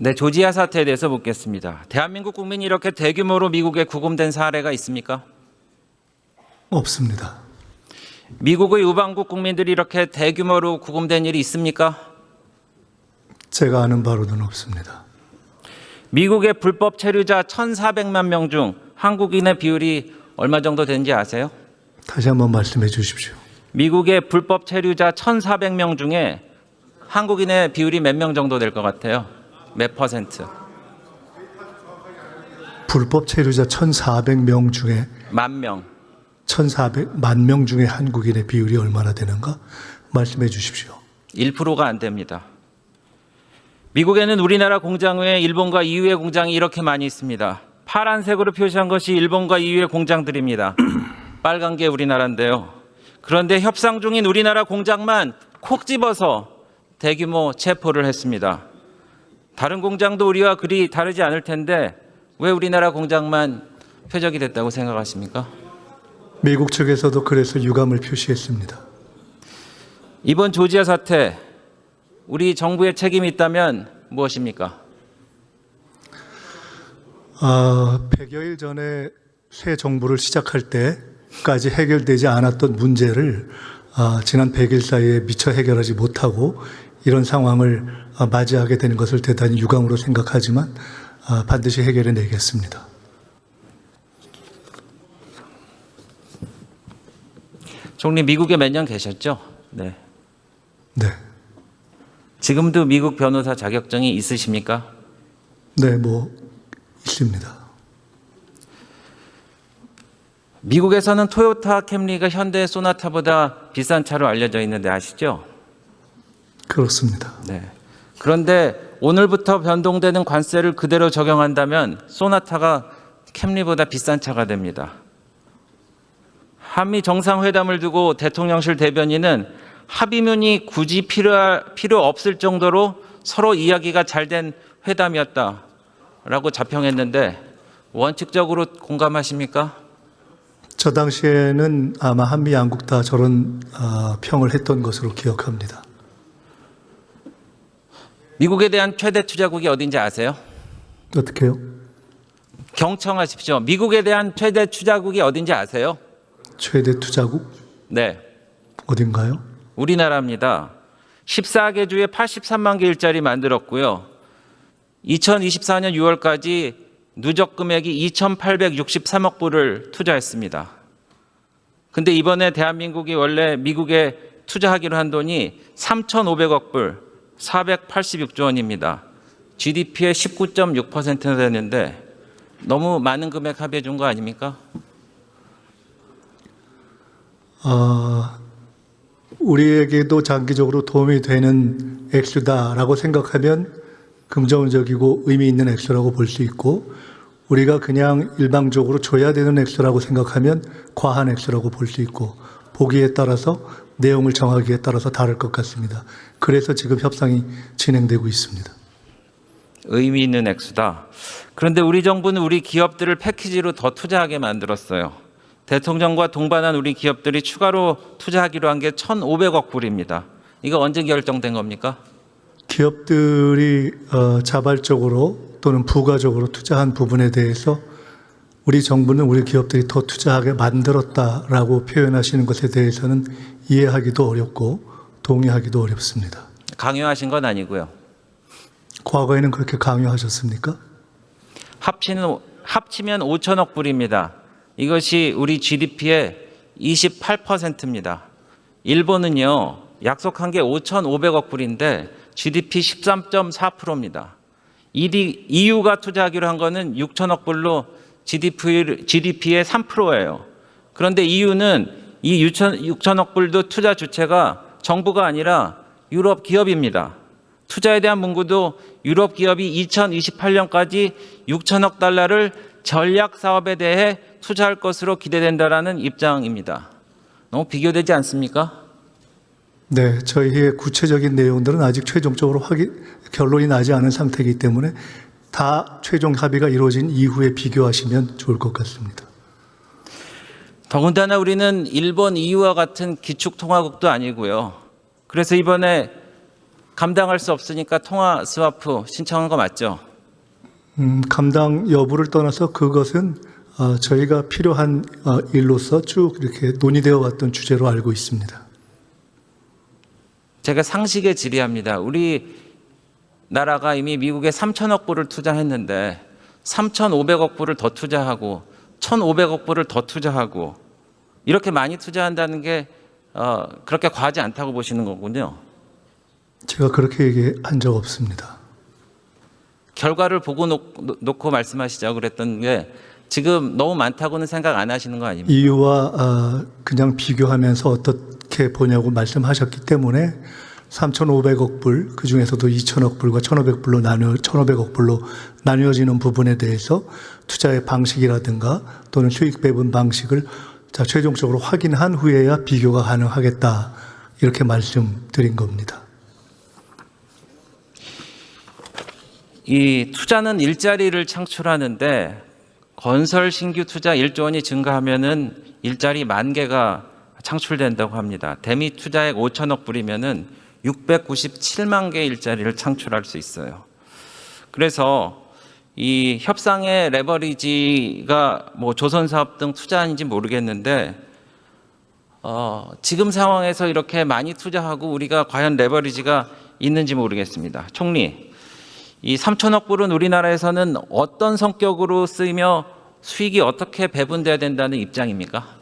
네, 조지아 사태에 대해서 묻겠습니다. 대한민국 국민이 이렇게 대규모로 미국에 구금된 사례가 있습니까? 없습니다. 미국의 우방국 국민들이 이렇게 대규모로 구금된 일이 있습니까? 제가 아는 바로는 없습니다. 미국의 불법 체류자 1,400만 명 중 한국인의 비율이 얼마 정도 되는지 아세요? 다시 한번 말씀해 주십시오. 미국의 불법 체류자 1,400명 중에 한국인의 비율이 몇 명 정도 될 것 같아요? 몇 퍼센트? 불법 체류자 1,400명 중에 만 명. 1,400만 명 중에 한국인의 비율이 얼마나 되는가 말씀해 주십시오. 1%가 안 됩니다. 미국에는 우리나라 공장 외에 일본과 EU의 공장이 이렇게 많이 있습니다. 파란색으로 표시한 것이 일본과 EU의 공장들입니다. 빨간 게 우리나라인데요. 그런데 협상 중인 우리나라 공장만 콕 집어서 대규모 체포를 했습니다. 다른 공장도 우리와 그리 다르지 않을 텐데 왜 우리나라 공장만 표적이 됐다고 생각하십니까? 미국 측에서도 그래서 유감을 표시했습니다. 이번 조지아 사태, 우리 정부의 책임이 있다면 무엇입니까? 100여일 전에 새 정부를 시작할 때까지 해결되지 않았던 문제를 지난 100일 사이에 미처 해결하지 못하고 이런 상황을 맞이하게 되는 것을 대단히 유감으로 생각하지만 반드시 해결해 내겠습니다. 총리 미국에 몇 년 계셨죠? 네. 네. 지금도 미국 변호사 자격증이 있으십니까? 네, 있습니다. 미국에서는 토요타 캠리가 현대 소나타보다 비싼 차로 알려져 있는데 아시죠? 그렇습니다. 네. 그런데 오늘부터 변동되는 관세를 그대로 적용한다면 소나타가 캠리보다 비싼 차가 됩니다. 한미 정상회담을 두고 대통령실 대변인은 합의문이 굳이 필요 없을 정도로 서로 이야기가 잘 된 회담이었다라고 자평했는데 원칙적으로 공감하십니까? 저 당시에는 아마 한미 양국 다 저런 평을 했던 것으로 기억합니다. 미국에 대한 최대 투자국이 어딘지 아세요? 어떻게요? 경청하십시오. 미국에 대한 최대 투자국이 어딘지 아세요? 최대 투자국? 네. 어딘가요? 우리나라입니다. 14개 주에 83만 개 일자리 만들었고요. 2024년 6월까지 누적 금액이 2,863억 불을 투자했습니다. 근데 이번에 대한민국이 원래 미국에 투자하기로 한 돈이 3,500억 불, 486조 원입니다. GDP의 19.6%나 되는데 너무 많은 금액 합의해 준 거 아닙니까? 우리에게도 장기적으로 도움이 되는 액수다라고 생각하면 긍정적이고 의미 있는 액수라고 볼 수 있고 우리가 그냥 일방적으로 줘야 되는 액수라고 생각하면 과한 액수라고 볼 수 있고 보기에 따라서 내용을 정하기에 따라서 다를 것 같습니다. 그래서 지금 협상이 진행되고 있습니다. 의미 있는 액수다. 그런데 우리 정부는 우리 기업들을 패키지로 더 투자하게 만들었어요. 대통령과 동반한 우리 기업들이 추가로 투자하기로 한 게 1,500억 불입니다. 이거 언제 결정된 겁니까? 기업들이 자발적으로 또는 부가적으로 투자한 부분에 대해서 우리 정부는 우리 기업들이 더 투자하게 만들었다라고 표현하시는 것에 대해서는 이해하기도 어렵고 동의하기도 어렵습니다. 강요하신 건 아니고요. 과거에는 그렇게 강요하셨습니까? 합치면 5천억 불입니다. 이것이 우리 GDP의 28%입니다. 일본은요, 약속한 게 5,500억 불인데 GDP 13.4%입니다. EU가 투자하기로 한 거는 6천억 불로 GDP의 3%예요. 그런데 EU는 이 6천억 불도 투자 주체가 정부가 아니라 유럽 기업입니다. 투자에 대한 문구도 유럽 기업이 2028년까지 6천억 달러를 전략 사업에 대해 투자할 것으로 기대된다라는 입장입니다. 너무 비교되지 않습니까? 네, 저희의 구체적인 내용들은 아직 최종적으로 결론이 나지 않은 상태이기 때문에 다 최종 합의가 이루어진 이후에 비교하시면 좋을 것 같습니다. 더군다나 우리는 일본, EU와 같은 기축통화국도 아니고요. 그래서 이번에 감당할 수 없으니까 통화 스와프 신청한 거 맞죠? 감당 여부를 떠나서 그것은 저희가 필요한 일로서 쭉 이렇게 논의되어 왔던 주제로 알고 있습니다. 제가 상식에 질의합니다. 우리 나라가 이미 미국에 3천억 불을 투자했는데 3,500억 불을 더 투자하고 1,500억 불을 더 투자하고 이렇게 많이 투자한다는 게 그렇게 과하지 않다고 보시는 거군요. 제가 그렇게 얘기한 적 없습니다. 결과를 보고 놓고 말씀하시자고 그랬던 게 지금 너무 많다고는 생각 안 하시는 거 아닙니까? 이유와 그냥 비교하면서 어떻게 보냐고 말씀하셨기 때문에 3,500억 불, 그중에서도 2천억 불과 1,500억 불로 나뉘어지는 부분에 대해서 투자의 방식이라든가 또는 수익 배분 방식을 최종적으로 확인한 후에야 비교가 가능하겠다, 이렇게 말씀드린 겁니다. 이 투자는 일자리를 창출하는데 건설 신규 투자 1조 원이 증가하면은 일자리 10,000개가 창출된다고 합니다. 대미 투자액 5천억 불이면은 697만 개 일자리를 창출할 수 있어요. 그래서 이 협상의 레버리지가 뭐 조선사업 등 투자인지 모르겠는데 지금 상황에서 이렇게 많이 투자하고 우리가 과연 레버리지가 있는지 모르겠습니다. 총리, 이 3천억 불은 우리나라에서는 어떤 성격으로 쓰이며 수익이 어떻게 배분돼야 된다는 입장입니까?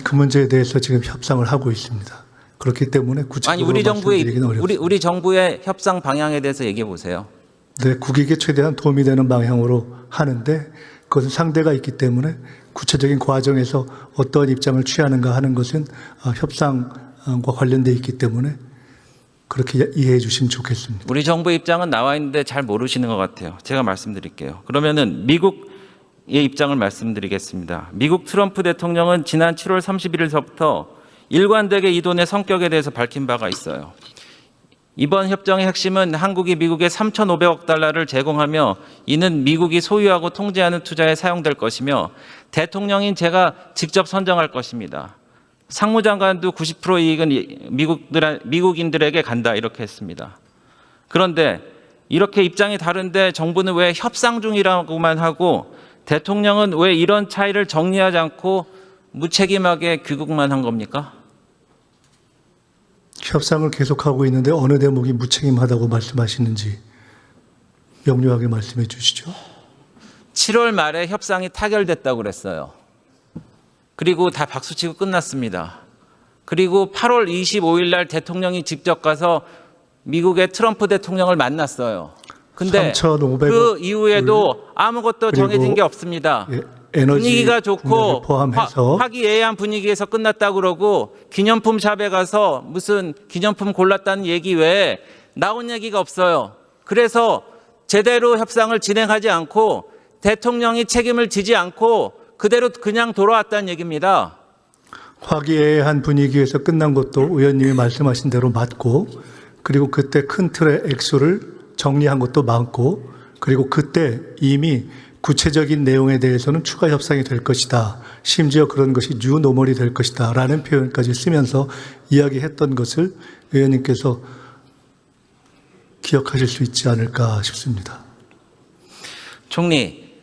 그 문제에 대해서 지금 협상을 하고 있습니다. 그렇기 때문에 구체적으로 말씀드리기는 어렵습니다. 우리 정부의 협상 방향에 대해서 얘기해 보세요. 네, 국익에 최대한 도움이 되는 방향으로 하는데 그것은 상대가 있기 때문에 구체적인 과정에서 어떤 입장을 취하는가 하는 것은 협상과 관련돼 있기 때문에 그렇게 이해해 주시면 좋겠습니다. 우리 정부 입장은 나와 있는데 잘 모르시는 것 같아요. 제가 말씀드릴게요. 그러면은 미국의 입장을 말씀드리겠습니다. 미국 트럼프 대통령은 지난 7월 31일서부터 일관되게 이 돈의 성격에 대해서 밝힌 바가 있어요. 이번 협정의 핵심은 한국이 미국에 3,500억 달러를 제공하며 이는 미국이 소유하고 통제하는 투자에 사용될 것이며 대통령인 제가 직접 선정할 것입니다. 상무장관도 90% 이익은 미국인들에게 간다, 이렇게 했습니다. 그런데 이렇게 입장이 다른데 정부는 왜 협상 중이라고만 하고 대통령은 왜 이런 차이를 정리하지 않고 무책임하게 귀국만 한 겁니까? 협상을 계속하고 있는데 어느 대목이 무책임하다고 말씀하시는지 명료하게 말씀해 주시죠. 7월 말에 협상이 타결됐다고 그랬어요. 그리고 다 박수치고 끝났습니다. 그리고 8월 25일 날 대통령이 직접 가서 미국의 트럼프 대통령을 만났어요. 근데 그 이후에도 아무것도 정해진 게 없습니다. 분위기가 좋고 화기애애한 분위기에서 끝났다고 그러고 기념품 샵에 가서 무슨 기념품 골랐다는 얘기 외에 나온 얘기가 없어요. 그래서 제대로 협상을 진행하지 않고 대통령이 책임을 지지 않고 그대로 그냥 돌아왔다는 얘기입니다. 화기애애한 분위기에서 끝난 것도 의원님이 말씀하신 대로 맞고, 그리고 그때 큰 틀의 액수를 정리한 것도 맞고, 그리고 그때 이미 구체적인 내용에 대해서는 추가 협상이 될 것이다, 심지어 그런 것이 뉴노멀이 될 것이다 라는 표현까지 쓰면서 이야기했던 것을 의원님께서 기억하실 수 있지 않을까 싶습니다. 총리,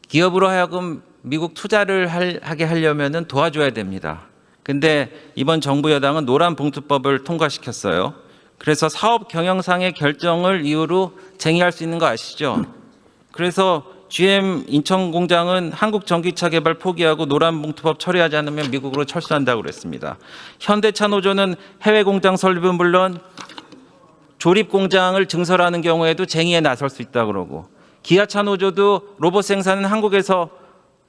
기업으로 하여금 미국 투자를 하게 하려면 도와줘야 됩니다. 근데 이번 정부 여당은 노란봉투법을 통과시켰어요. 그래서 사업 경영상의 결정을 이유로 쟁의할 수 있는 거 아시죠? 그래서 GM 인천 공장은 한국전기차 개발 포기하고 노란봉투법 처리하지 않으면 미국으로 철수한다고 그랬습니다. 현대차 노조는 해외 공장 설립은 물론 조립 공장을 증설하는 경우에도 쟁의에 나설 수 있다고 그러고, 기아차 노조도 로봇 생산은 한국에서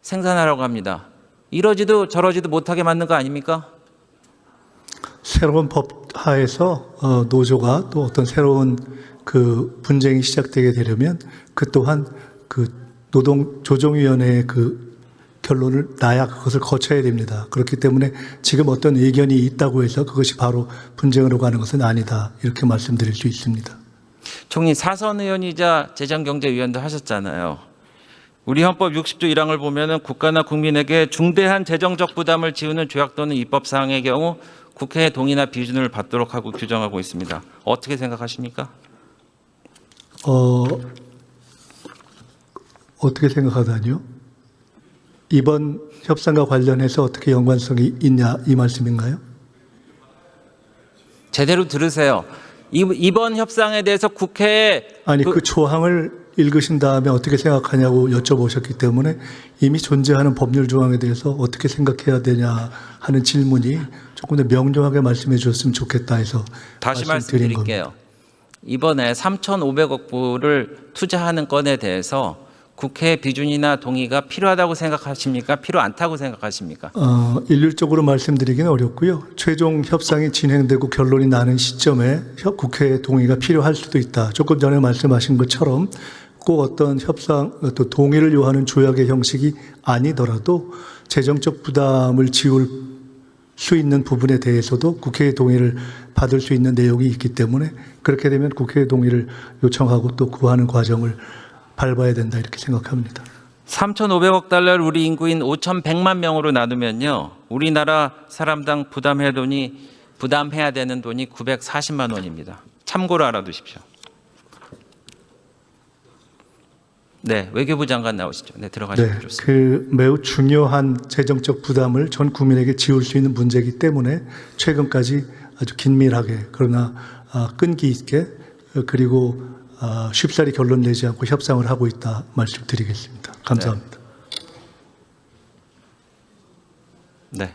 생산하라고 합니다. 이러지도 저러지도 못하게 만든 거 아닙니까? 새로운 법 하에서 노조가 또 어떤 새로운 그 분쟁이 시작되게 되려면 그 또한 그 노동조정위원회의 그 결론을 나야 그것을 거쳐야 됩니다. 그렇기 때문에 지금 어떤 의견이 있다고 해서 그것이 바로 분쟁으로 가는 것은 아니다, 이렇게 말씀드릴 수 있습니다. 총리, 사선 의원이자 재정경제위원도 하셨잖아요. 우리 헌법 60조 1항을 보면은 국가나 국민에게 중대한 재정적 부담을 지우는 조약 또는 입법사항의 경우 국회의 동의나 비준을 받도록 하고 규정하고 있습니다. 어떻게 생각하십니까? 어떻게 생각하다니요? 이번 협상과 관련해서 어떻게 연관성이 있냐 이 말씀인가요? 제대로 들으세요. 이번 협상에 대해서 국회에 아니 그 조항을 읽으신 다음에 어떻게 생각하냐고 여쭤보셨기 때문에 이미 존재하는 법률 조항에 대해서 어떻게 생각해야 되냐 하는 질문이 조금 더 명료하게 말씀해 주셨으면 좋겠다 해서 다시 말씀드린 말씀드릴게요. 이번에 3,500억 불을 투자하는 건에 대해서 국회 비준이나 동의가 필요하다고 생각하십니까? 필요 않다고 생각하십니까? 일률적으로 말씀드리기는 어렵고요. 최종 협상이 진행되고 결론이 나는 시점에 국회의 동의가 필요할 수도 있다. 조금 전에 말씀하신 것처럼 꼭 어떤 협상, 또 동의를 요하는 조약의 형식이 아니더라도 재정적 부담을 지울 수 있는 부분에 대해서도 국회의 동의를 받을 수 있는 내용이 있기 때문에 그렇게 되면 국회의 동의를 요청하고 또 구하는 과정을 밟아야 된다 이렇게 생각합니다. 3,500억 달러를 우리 인구인 5,100만 명으로 나누면요. 우리나라 사람당 부담해야 되는 돈이 940만 원입니다. 참고로 알아두십시오. 네, 외교부 장관 나오시죠. 네, 들어가시면 좋습니다. 그 매우 중요한 재정적 부담을 전 국민에게 지울 수 있는 문제이기 때문에 최근까지 아주 긴밀하게 그러나 끈기 있게 그리고 쉽사리 결론 내지 않고 협상을 하고 있다 말씀드리겠습니다. 감사합니다. 네.